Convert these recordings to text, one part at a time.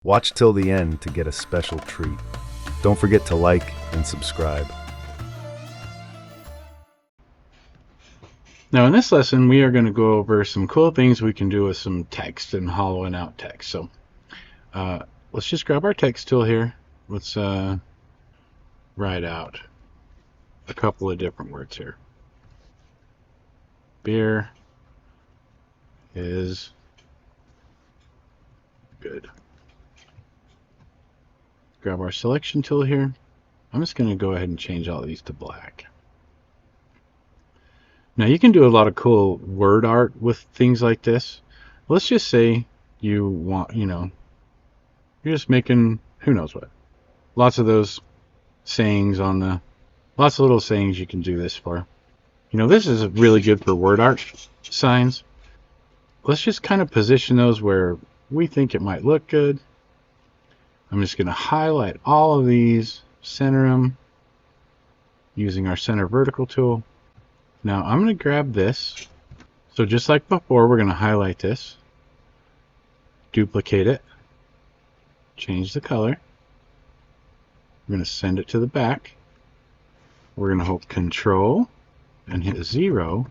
Watch till the end to get a special treat. Don't forget to like and subscribe. Now in this lesson, we are going to go over some cool things we can do with some text and hollowing out text. So let's just grab our text tool here. Let's write out a couple of different words here. Beer is good. Grab our selection tool here. I'm just going to go ahead and change all of these to black. Now you can do a lot of cool word art with things like this. Let's just say you want, you're just making who knows what. Lots of those sayings lots of little sayings you can do this for. This is really good for word art signs. Let's just kind of position those where we think it might look good. I'm just going to highlight all of these, center them using our center vertical tool. Now I'm going to grab this. So just like before, we're going to highlight this, duplicate it, change the color. We're going to send it to the back. We're going to hold Control and hit 0.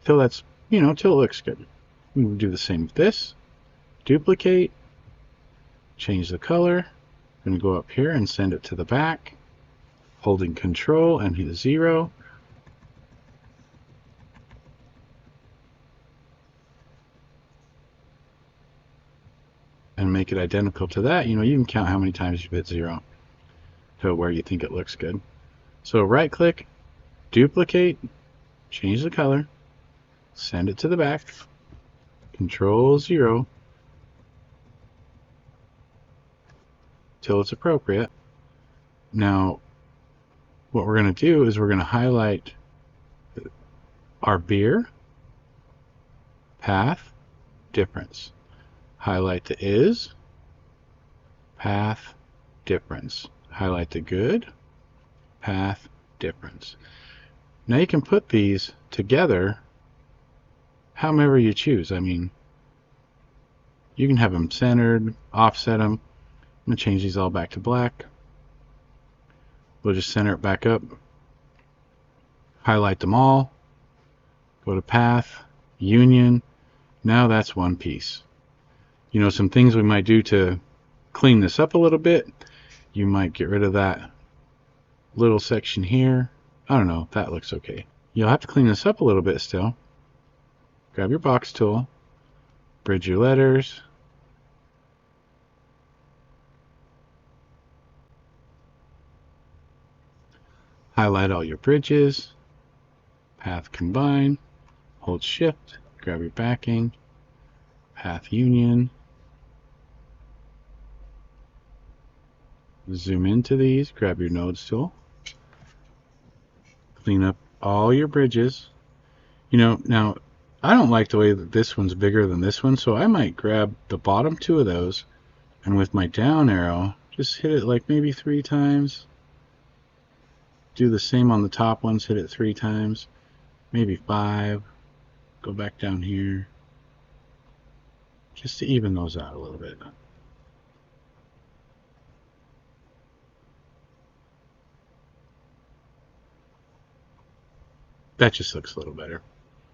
Till that's, till it looks good. We will do the same with this. Duplicate, change the color. I'm going to go up here and send it to the back, holding Control and hit 0. And make it identical to that. You can count how many times you've hit 0 to where you think it looks good. So right click, duplicate, change the color, send it to the back, Control 0 till it's appropriate. Now what we're going to do is we're going to highlight our beer, path, difference. Highlight the is, path, difference. Highlight the good, path, difference. Now you can put these together however you choose. You can have them centered, offset them. I'm going to change these all back to black. We'll just center it back up. Highlight them all. Go to path, union. Now that's one piece. Some things we might do to clean this up a little bit. You might get rid of that little section here. I don't know, that looks okay. You'll have to clean this up a little bit still. Grab your box tool, bridge your letters. Highlight all your bridges. Path combine. Hold shift, grab your backing. Path union. Zoom into these, grab your nodes tool. Clean up all your bridges. Now I don't like the way that this one's bigger than this one, so I might grab the bottom two of those and with my down arrow just hit it like maybe 3 times. Do the same on the top ones, hit it 3 times, maybe 5. Go back down here just to even those out a little bit. That just looks a little better.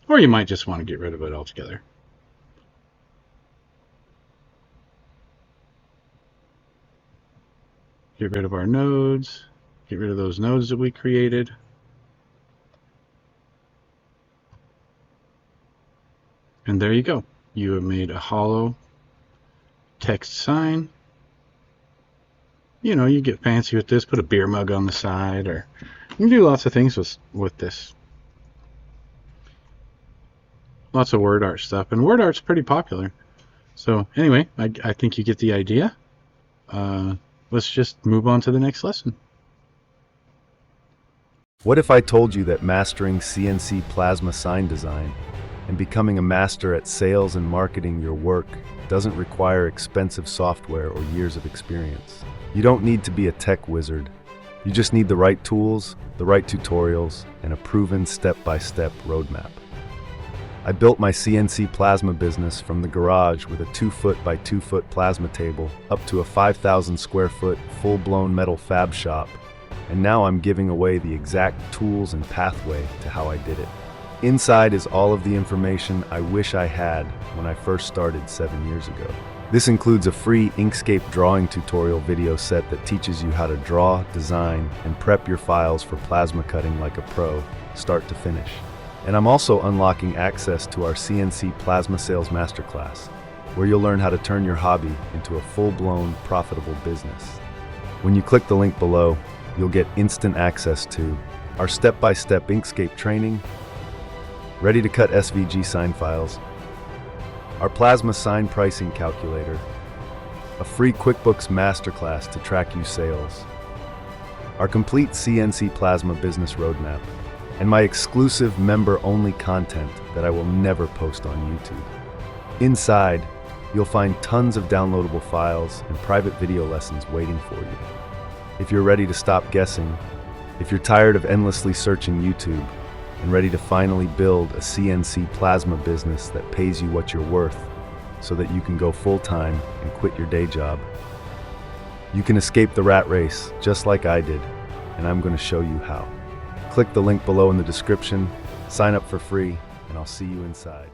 Or you might just want to get rid of it altogether. Get rid of our nodes. Get rid of those nodes that we created. And there you go. You have made a hollow text sign. You get fancy with this. Put a beer mug on the side, or you can do lots of things with this. Lots of word art stuff, and word art's pretty popular. So anyway, I think you get the idea. Let's just move on to the next lesson. What if I told you that mastering CNC plasma sign design and becoming a master at sales and marketing your work doesn't require expensive software or years of experience? You don't need to be a tech wizard. You just need the right tools, the right tutorials, and a proven step-by-step roadmap. I built my CNC plasma business from the garage with a 2-foot by 2-foot plasma table up to a 5,000 square foot full-blown metal fab shop, and now I'm giving away the exact tools and pathway to how I did it. Inside is all of the information I wish I had when I first started 7 years ago. This includes a free Inkscape drawing tutorial video set that teaches you how to draw, design, and prep your files for plasma cutting like a pro, start to finish. And I'm also unlocking access to our CNC Plasma Sales Masterclass, where you'll learn how to turn your hobby into a full-blown, profitable business. When you click the link below, you'll get instant access to our step-by-step Inkscape training, ready to cut SVG sign files, our plasma sign pricing calculator, a free QuickBooks Masterclass to track your sales, our complete CNC plasma business roadmap, and my exclusive member-only content that I will never post on YouTube. Inside, you'll find tons of downloadable files and private video lessons waiting for you. If you're ready to stop guessing, if you're tired of endlessly searching YouTube, and ready to finally build a CNC plasma business that pays you what you're worth so that you can go full-time and quit your day job, you can escape the rat race just like I did, and I'm going to show you how. Click the link below in the description, sign up for free, and I'll see you inside.